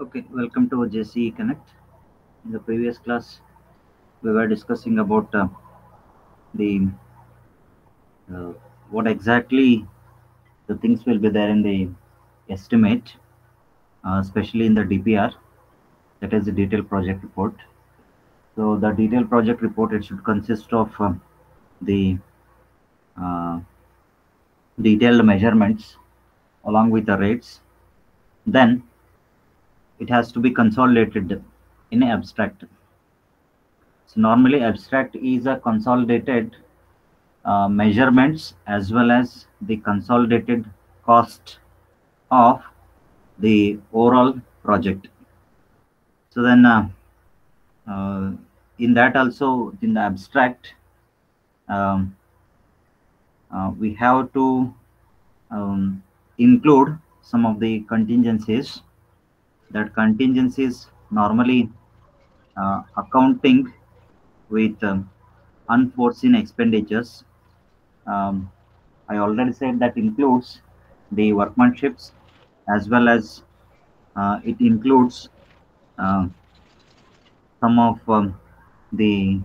Okay, welcome to JCE Connect. In the previous class, we were discussing about the uh, what exactly the things will be there in the estimate, especially in the DPR, that is the detailed project report. So the detailed project report it should consist of the uh, detailed measurements along with the rates. Then it has to be consolidated in abstract. So normally abstract is a consolidated measurements as well as the consolidated cost of the overall project. So then uh, in that also in the abstract um, we have to include some of the contingencies. That contingencies normally accounting with unforeseen expenditures. um, I already said that includes the workmanships as well as it includes uh, some of the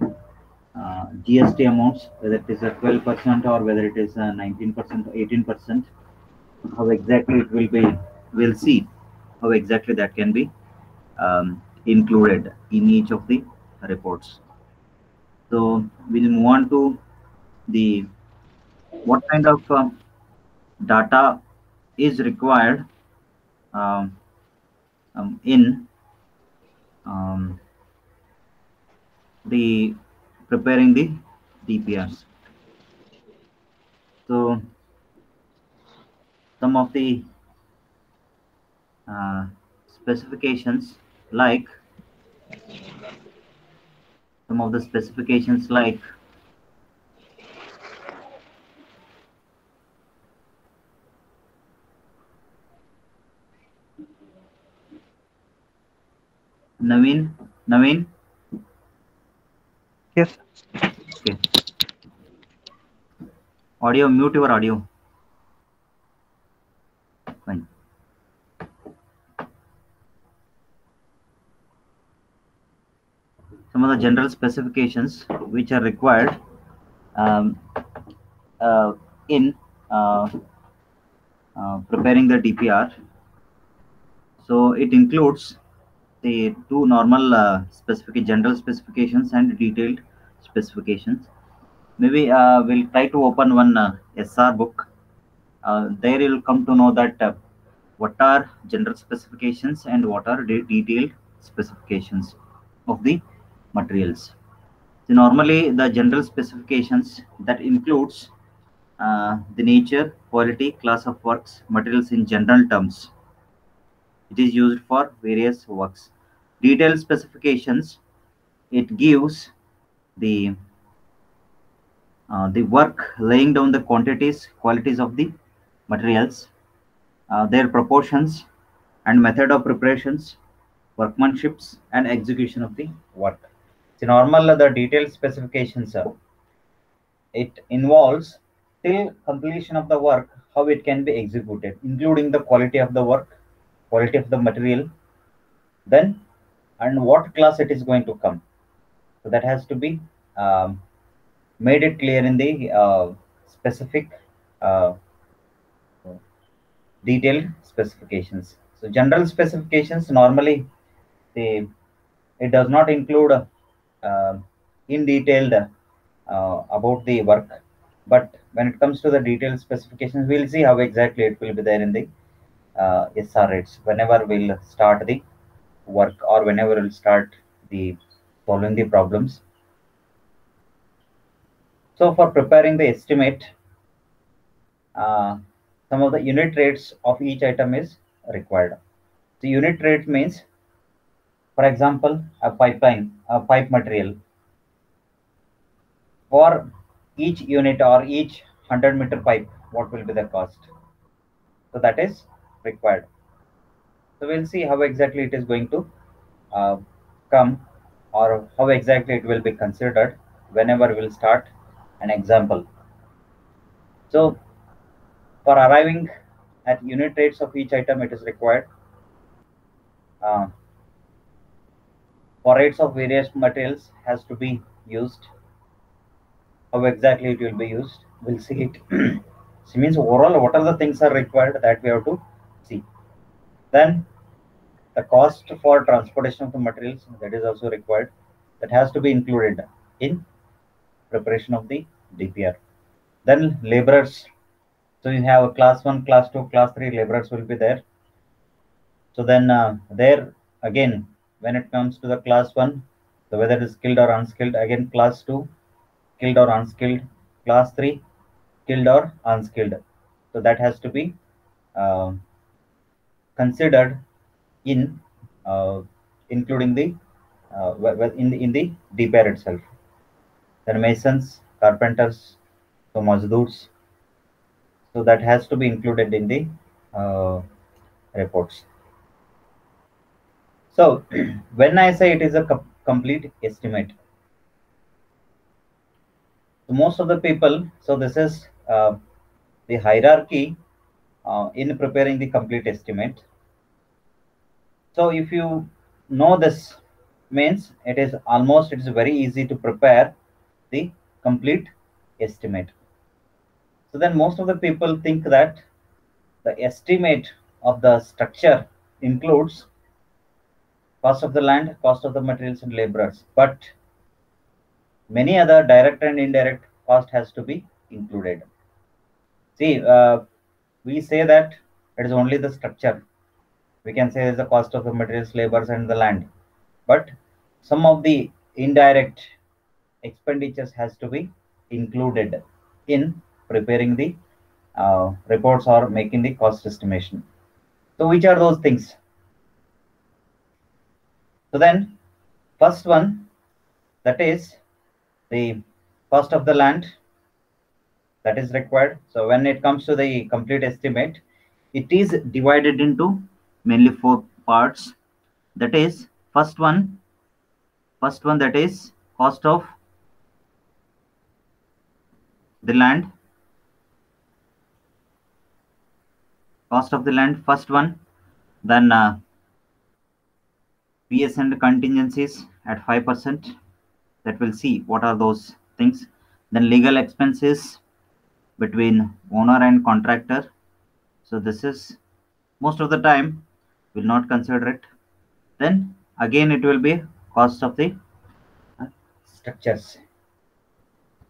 GST amounts, whether it is a 12% or whether it is a 19% or 18%. How exactly it will be, we'll see how exactly that can be included in each of the reports. So we'll move on to the what kind of data is required um, in um, the preparing the DPRs. So some of the uh, specifications like some of the specifications like Naveen, Yes, okay, audio, mute your audio. Fine. Some of the general specifications which are required um, in uh, preparing the DPR. So it includes the two normal specific general specifications and detailed specifications. Maybe we'll try to open one SR book. There you'll come to know that what are general specifications and what are detailed specifications of the materials. So normally the general specifications that includes the nature, quality, class of works, materials in general terms. It is used for various works. Detailed specifications, it gives the the work laying down the quantities, qualities of the materials, their proportions and method of preparations, workmanships and execution of the work. So normal the detailed specifications it involves till completion of the work how it can be executed, including the quality of the work, quality of the material, then and what class it is going to come. So that has to be um, made it clear in the specific uh, detailed specifications. So general specifications normally they it does not include in detailed about the work, but when it comes to the detailed specifications, we'll see how exactly it will be there in the SR rates whenever we'll start the work or whenever we'll start the solving the problems. So for preparing the estimate, uh, some of the unit rates of each item is required. The unit rate means, for example, a pipeline, a pipe material for each unit or each 100-meter pipe, what will be the cost? So that is required. So we'll see how exactly it is going to uh, come or how exactly it will be considered whenever we'll start an example. So for arriving at unit rates of each item, it is required uh, for rates of various materials has to be used. How exactly it will be used, we'll see it. So means overall what are the things are required that we have to see. Then the cost for transportation of the materials, that is also required, that has to be included in preparation of the DPR. Then laborers, so you have a class 1, class 2, class 3 laborers will be there. So then there again, when it comes to the class 1, so whether it is skilled or unskilled, again class 2, skilled or unskilled, class 3, skilled or unskilled. So that has to be uh, considered in uh, including the in the DPR itself. Then masons, carpenters, so mazdoors, so that has to be included in the reports. So when I say it is a complete estimate, so most of the people, so this is the hierarchy in preparing the complete estimate. So if you know this, means it is very easy to prepare the complete estimate. So then most of the people think that the estimate of the structure includes cost of the land, cost of the materials and laborers, but many other direct and indirect cost has to be included. See, we say that it is only the structure. We can say it's the cost of the materials, labors, and the land. But some of the indirect expenditures has to be included in preparing the reports or making the cost estimation. So which are those things? So then first one, that is the cost of the land, that is required. So when it comes to the complete estimate, it is divided into mainly four parts. That is first one that is cost of the land, first one. Then PS and contingencies at 5%, that will see what are those things. Then legal expenses between owner and contractor, so this is most of the time will not consider it. Then again it will be cost of the structures.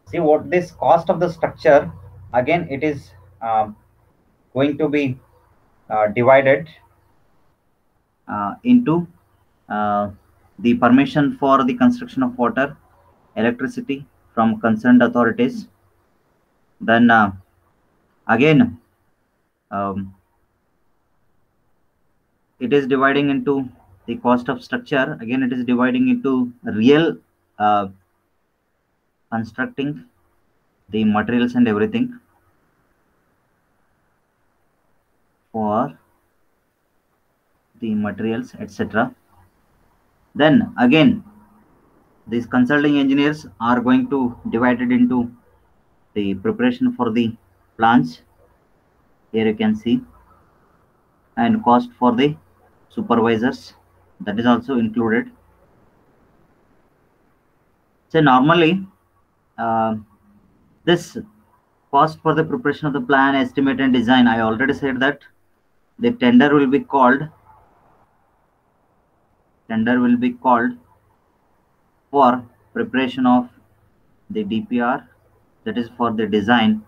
See what this cost of the structure, again it is going to be divided into uh, the permission for the construction of water, electricity from concerned authorities. Then again um, it is dividing into the cost of structure. Again it is dividing into real uh, constructing the materials and everything for the materials, etc. Then again these consulting engineers are going to divide it into the preparation for the plans, here you can see, and cost for the supervisors, that is also included. So normally uh, this cost for the preparation of the plan, estimate and design, I already said that the tender will be called for preparation of the DPR, that is for the design,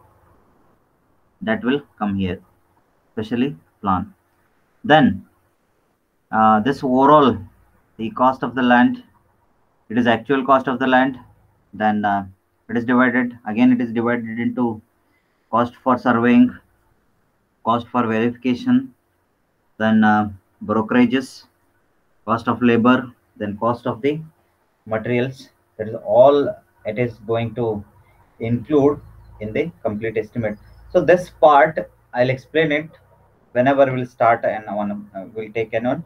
that will come here, especially plan. Then this overall, the cost of the land, it is actual cost of the land. Then it is divided, again it is divided into cost for surveying, cost for verification, then brokerages, cost of labor, then cost of the materials. That is all it is going to include in the complete estimate. So this part I'll explain it whenever we'll start and we'll take an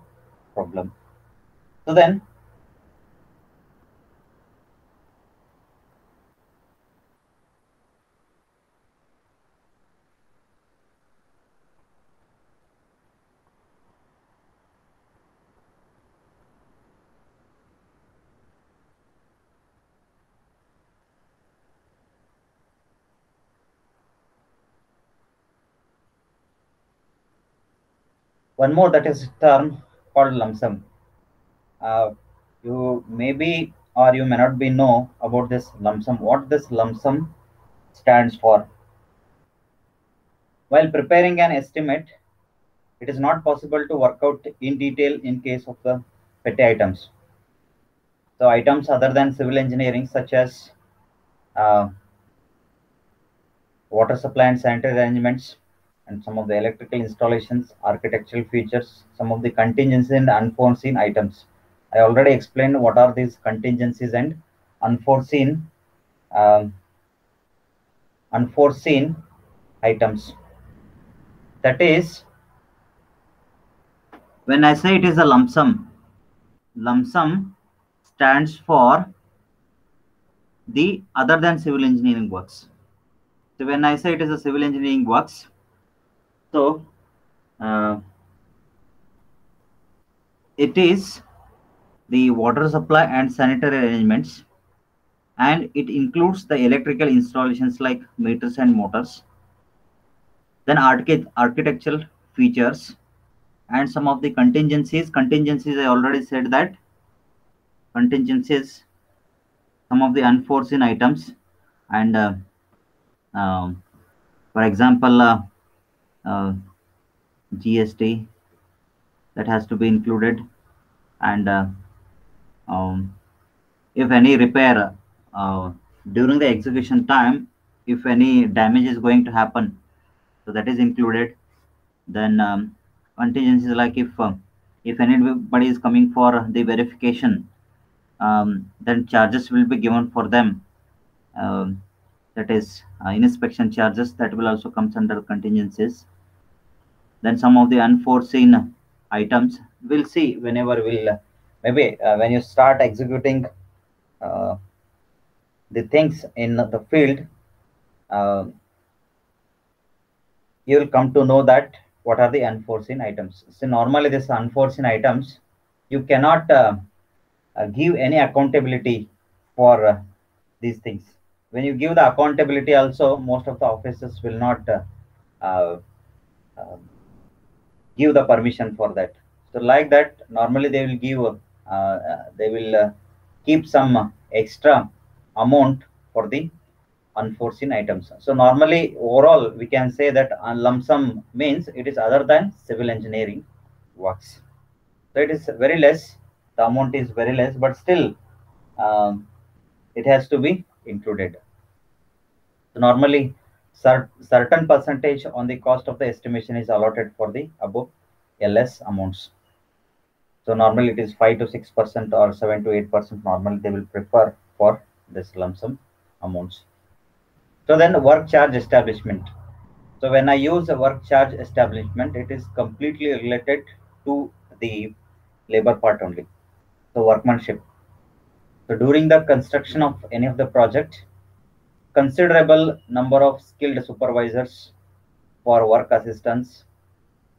problem. So then One more, that is term called lump sum. You maybe or you may not be know about this lump sum. What this lump sum stands for? While preparing an estimate, it is not possible to work out in detail in case of the petty items. So items other than civil engineering, such as uh, water supply and sanitary arrangements, and some of the electrical installations, architectural features, some of the contingencies and unforeseen items. I already explained what are these contingencies and unforeseen um, unforeseen items. That is, when I say it is a lump sum stands for the other than civil engineering works. So when I say it is a civil engineering works, so it is the water supply and sanitary arrangements, and it includes the electrical installations like meters and motors, then architectural features, and some of the contingencies. I already said that contingencies, some of the unforeseen items, and um, for example, uh, GST that has to be included, and um, if any repair during the execution time, if any damage is going to happen, so that is included. Then contingencies like if anybody is coming for the verification, then charges will be given for them. um, that is inspection charges, that will also comes under contingencies. Then some of the unforeseen items we'll see whenever we'll maybe when you start executing uh, the things in the field, uh, you will come to know that what are the unforeseen items. So normally these unforeseen items, you cannot give any accountability for these things. When you give the accountability also, most of the officers will not uh, uh, give the permission for that. So like that, normally they will give, they will keep some extra amount for the unforeseen items. So normally overall we can say that a lump sum means it is other than civil engineering works. So it is very less, the amount is very less, but still it has to be included. So normally certain percentage on the cost of the estimation is allotted for the above LS amounts. So normally it is 5 to 6% or 7 to 8%. Normally they will prefer for this lump sum amounts. So then work charge establishment. So when I use a work charge establishment, it is completely related to the labor part only. So workmanship. So during the construction of any of the project, considerable number of skilled supervisors for work assistants,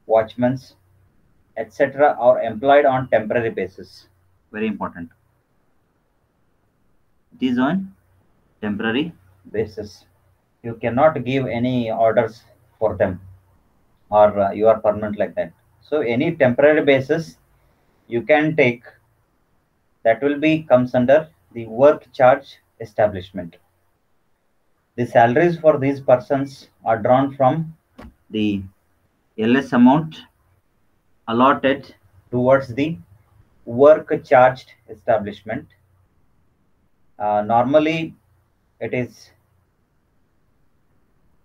watchmen, etc. are employed on temporary basis. Very important. It is on temporary basis. You cannot give any orders for them, or you are permanent like that. So any temporary basis you can take, that will be comes under the work charge establishment. The salaries for these persons are drawn from the LS amount allotted towards the work charged establishment. Normally it is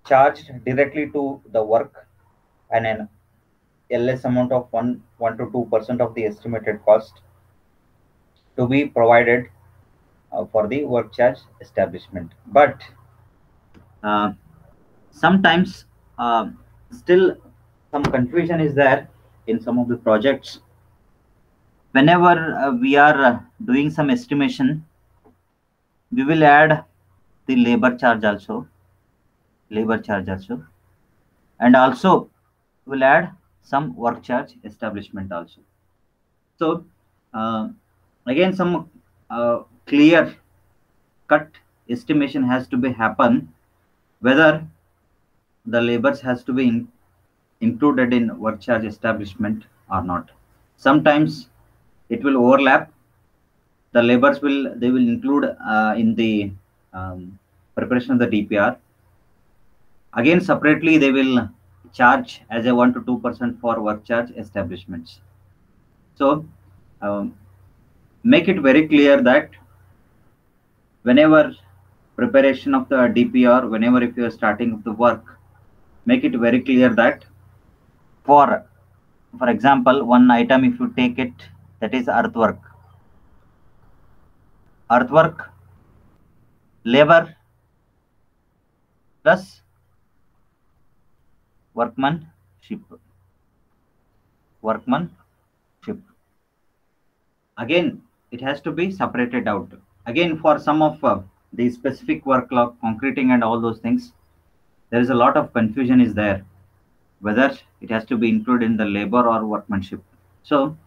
charged directly to the work, and an LS amount of 1 to 2% of the estimated cost to be provided for the work charge establishment. But uh, sometimes still some confusion is there in some of the projects. Whenever we are doing some estimation, we will add the labor charge also, and also will add some work charge establishment also. So uh, again, some clear cut estimation has to be happen, whether the labors has to be included in work charge establishment or not. Sometimes it will overlap. The labors will include in the preparation of the DPR. Again, separately they will charge as a 1 to 2% for work charge establishments. So make it very clear that whenever preparation of the DPR, whenever if you are starting the work, make it very clear that for example, one item if you take it, that is earthwork labor plus workmanship workmanship. Again, it has to be separated out. Again, for some of the specific work like concreting and all those things, there is a lot of confusion is there whether it has to be included in the labor or workmanship. So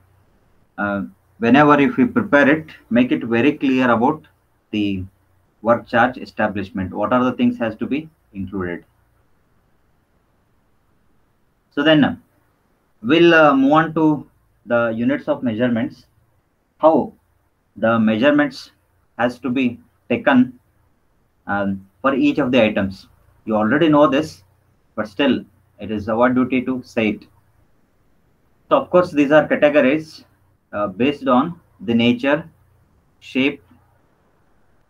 uh, whenever if we prepare it, make it very clear about the work charge establishment, what are the things has to be included. So then we'll move on to the units of measurements, how the measurements has to be taken for each of the items. You already know this, but still it is our duty to say it. So of course these are categories based on the nature, shape,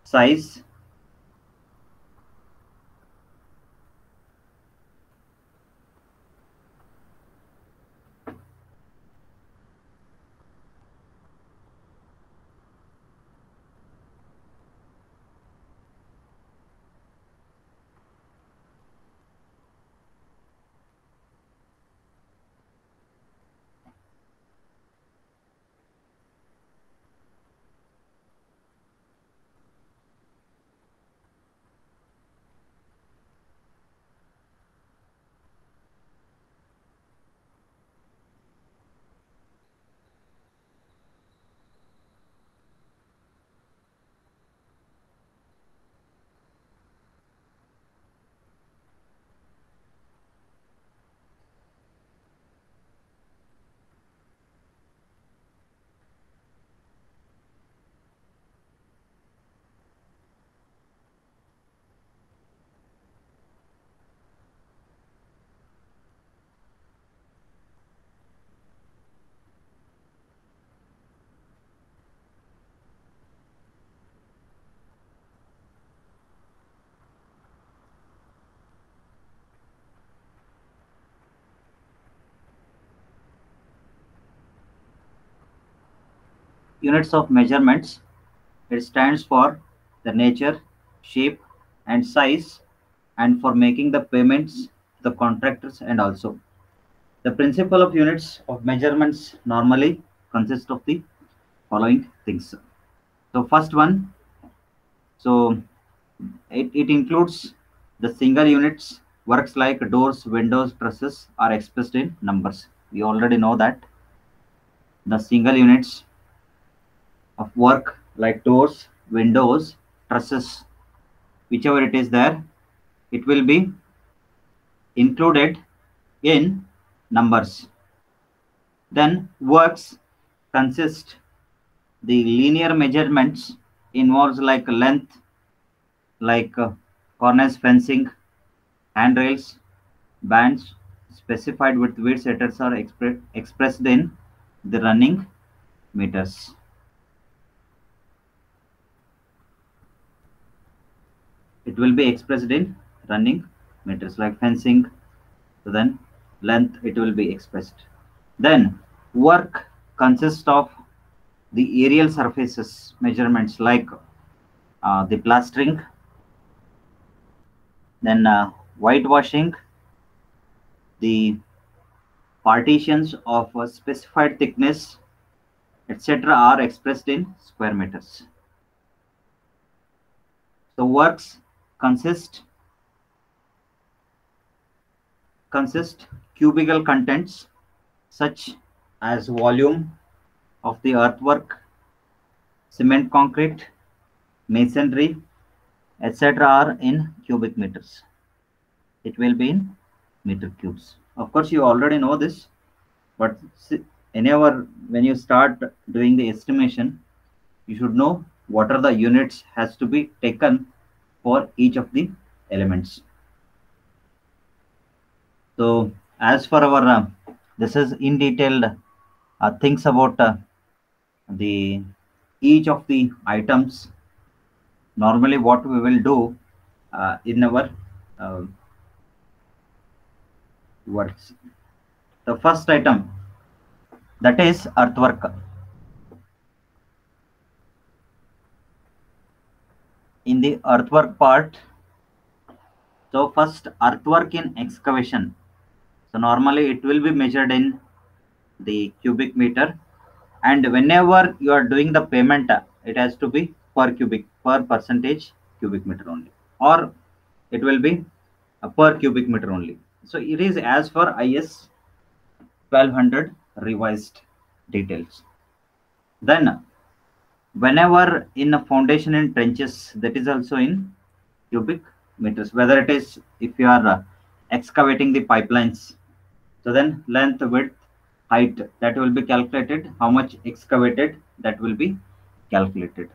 size, units of measurements. It stands for the nature, shape, and size, and for making the payments to the contractors. And also the principle of units of measurements normally consist of the following things. So first one, so it includes the single units. Works like doors, windows, trusses are expressed in numbers. We already know that the single units of work like doors, windows, trusses, whichever it is there, it will be included in numbers. Then works consist the linear measurements involves like length, like cornice fencing, handrails, bands specified with widths etc. are expressed in the running meters. It will be expressed in running meters like fencing. So then length it will be expressed. Then work consists of the aerial surfaces measurements like the plastering, then whitewashing, the partitions of a specified thickness etc. are expressed in square meters. So works consist cubical contents such as volume of the earthwork, cement concrete, masonry etc. are in cubic meters. It will be in meter cubes. Of course, you already know this, but whenever when you start doing the estimation, you should know what are the units has to be taken for each of the elements. So as for our this is in detailed things about the each of the items. Normally what we will do in our uh, works, the first item, that is earthwork. In the earthwork part, so first earthwork in excavation, so normally it will be measured in the cubic meter, and whenever you are doing the payment it has to be per percentage cubic meter only, or it will be per cubic meter only. So it is as for IS 1200 revised details. Then whenever in a foundation in trenches, that is also in cubic meters, whether it is if you are excavating the pipelines, so then length, width, height, that will be calculated, how much excavated, that will be calculated.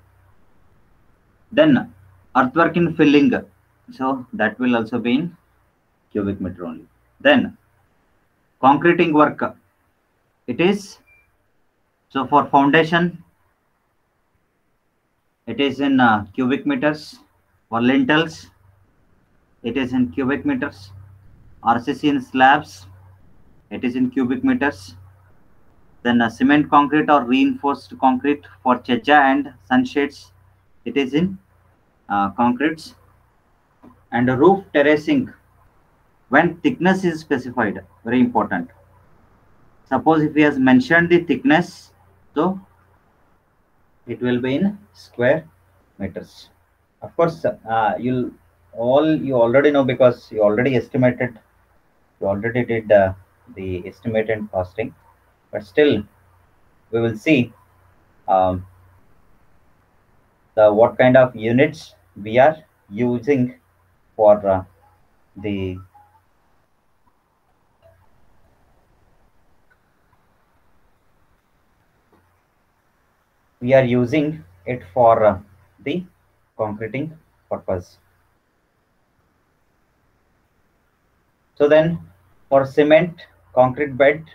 Then earthwork in filling, so that will also be in cubic meter only. Then concreting work, it is, so for foundation it is in cubic meters, for lintels it is in cubic meters, RCC in slabs it is in cubic meters. Then cement concrete or reinforced concrete for cheja and sunshades, it is in concretes. And roof terracing, when thickness is specified, very important. Suppose if he has mentioned the thickness, so it will be in square meters. Of course, you already know because you already estimated, you already did the estimate and costing, but still we will see um, the what kind of units we are using for the we are using it for the concreting purpose. So then for cement concrete bed,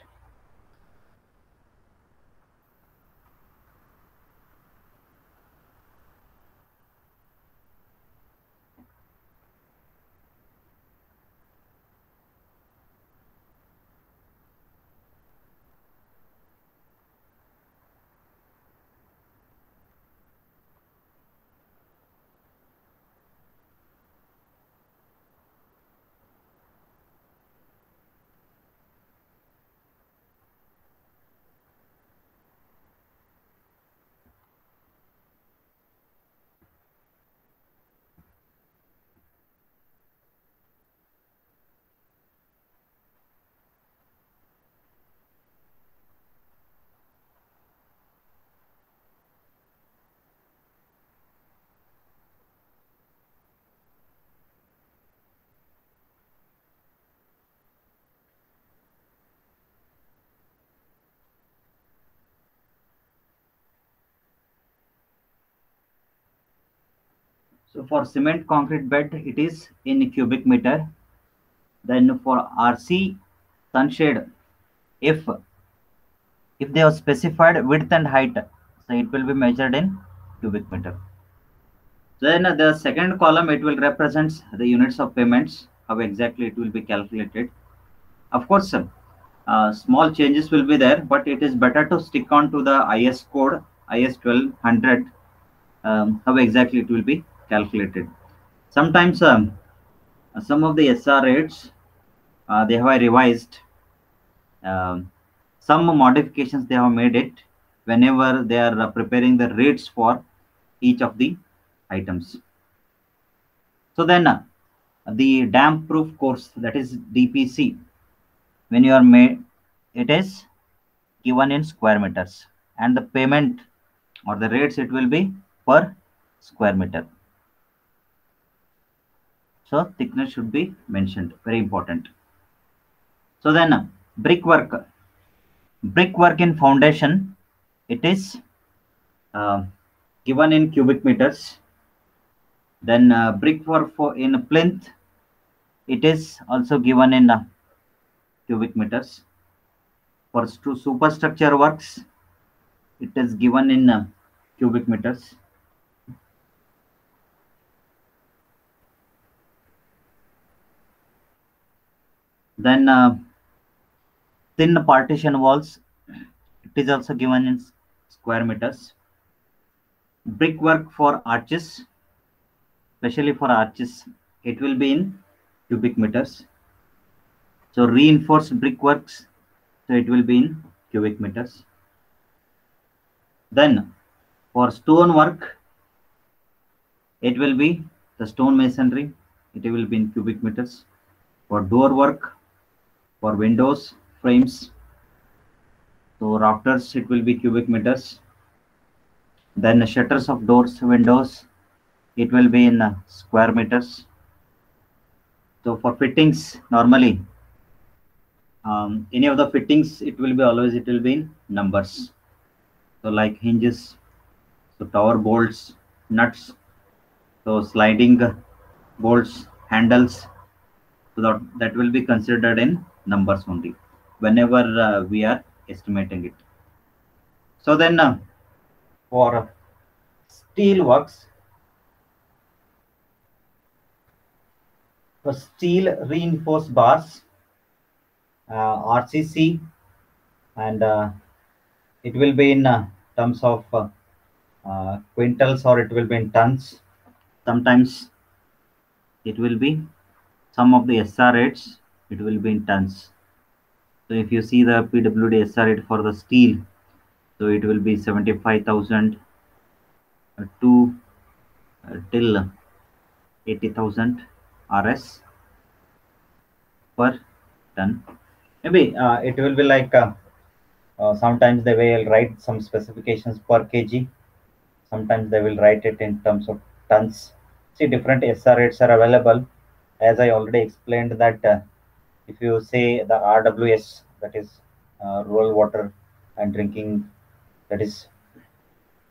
so for cement concrete bed it is in cubic meter. Then for RC sunshade, if they have specified width and height, so it will be measured in cubic meter. Then the second column, it will represent the units of payments, how exactly it will be calculated. Of course, small changes will be there, but it is better to stick on to the IS code, IS 1200, how exactly it will be calculated. Sometimes some of the SR rates, they have revised, um, some modifications they have made it whenever they are preparing the rates for each of the items. So then the damp proof course, that is DPC, when you are made, it is given in square meters, and the payment or the rates it will be per square meter. So thickness should be mentioned, very important. So then brickwork in foundation, it is uh, given in cubic meters. Then brickwork for in plinth, it is also given in cubic meters. For superstructure works, it is given in cubic meters. Then thin partition walls, it is also given in square meters. Brickwork for arches, especially for arches, it will be in cubic meters. So reinforced brickworks, so it will be in cubic meters. Then for stone work, it will be the stone masonry, it will be in cubic meters. For door work, for windows frames, so rafters, it will be cubic meters. Then shutters of doors, windows, it will be in square meters. So for fittings, normally any of the fittings, it will be in numbers. So like hinges, so tower bolts, nuts, so sliding bolts, handles, so that will be considered in numbers only whenever we are estimating it. So then for steel works, for steel reinforced bars, RCC, and it will be in terms of quintals, or it will be in tons. Sometimes it will be some of the SR rates, it will be in tons. So if you see the PWD SR rate for the steel, so it will be 75,000 to till 80,000 RS per ton. Maybe it will be like sometimes they will write some specifications per kg. Sometimes they will write it in terms of tons. See, different SR rates are available. As I already explained that if you say the RWS, that is rural water and drinking, that is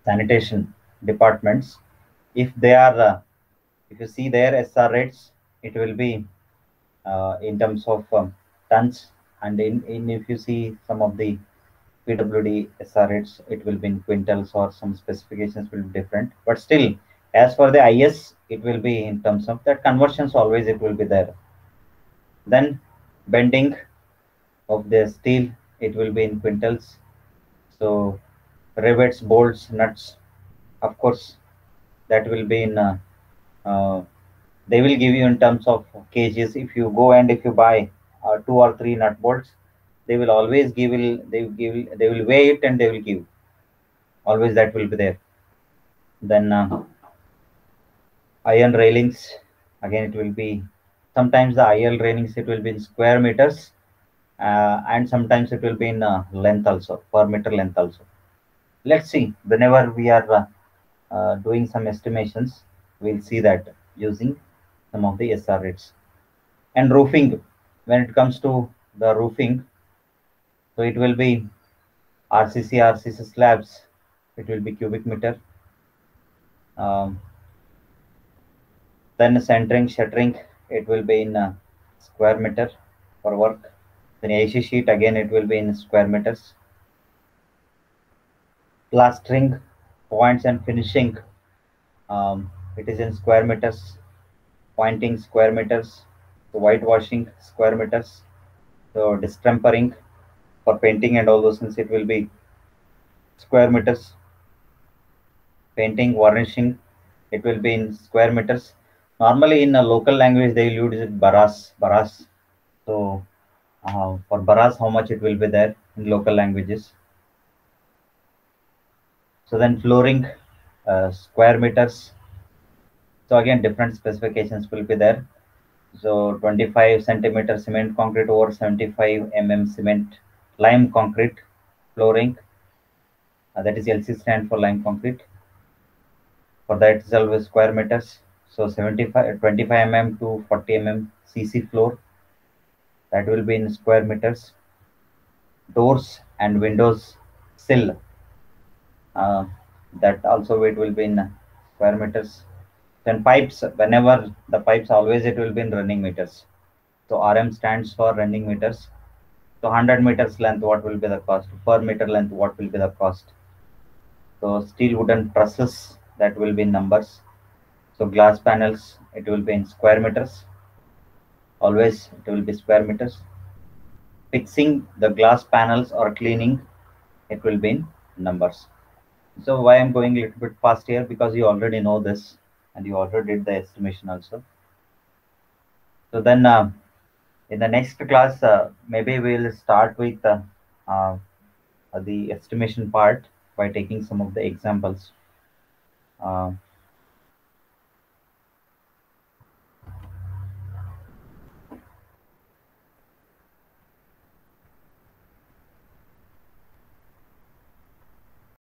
sanitation departments, if they are, if you see their SR rates, it will be in terms of tons, and in if you see some of the PWD SR rates, it will be in quintals, or some specifications will be different. But still, as for the IS, it will be in terms of that conversions, always it will be there. Then bending of the steel, it will be in quintals. So rivets, bolts, nuts, of course, that will be in uh, they will give you in terms of kgs. If you go and if you buy 2 or 3 nut bolts, they will always they will weigh it and they will give, always that will be there. Then iron railings, again it will be, sometimes the iron railings it will be in square meters, and sometimes it will be in length also, per meter length also. Let's see, whenever we are doing some estimations, we'll see that using some of the SR rates. And roofing, when it comes to the roofing, so it will be RCC slabs, it will be cubic meter. um, then centering, shuttering, it will be in square meter for work. Then AC sheet, again it will be in square meters. Plastering, points and finishing, it is in square meters. Pointing, square meters. So whitewashing, square meters. So distempering for painting and all those things, it will be square meters. Painting, varnishing, it will be in square meters. Normally in a local language they will use it baras. So for baras, how much it will be there in local languages. So then flooring, square meters. So again different specifications will be there. So 25 centimeter cement concrete over 75 cement lime concrete flooring, that is LC stand for lime concrete. For that itself is square meters. So 25 to 40 CC floor. that will be in square meters. Doors and windows sill, uh, that also it will be in square meters. Then pipes, whenever the pipes, always it will be in running meters. So RM stands for running meters. So 100 meters length, what will be the cost? Per meter length, what will be the cost? So steel wooden trusses, that will be in numbers. So glass panels, it will be in square meters. Always it will be square meters. Fixing the glass panels or cleaning, it will be in numbers. So why I'm going a little bit fast here, because you already know this and you already did the estimation also. So then in the next class, maybe we'll start with uh, the estimation part by taking some of the examples.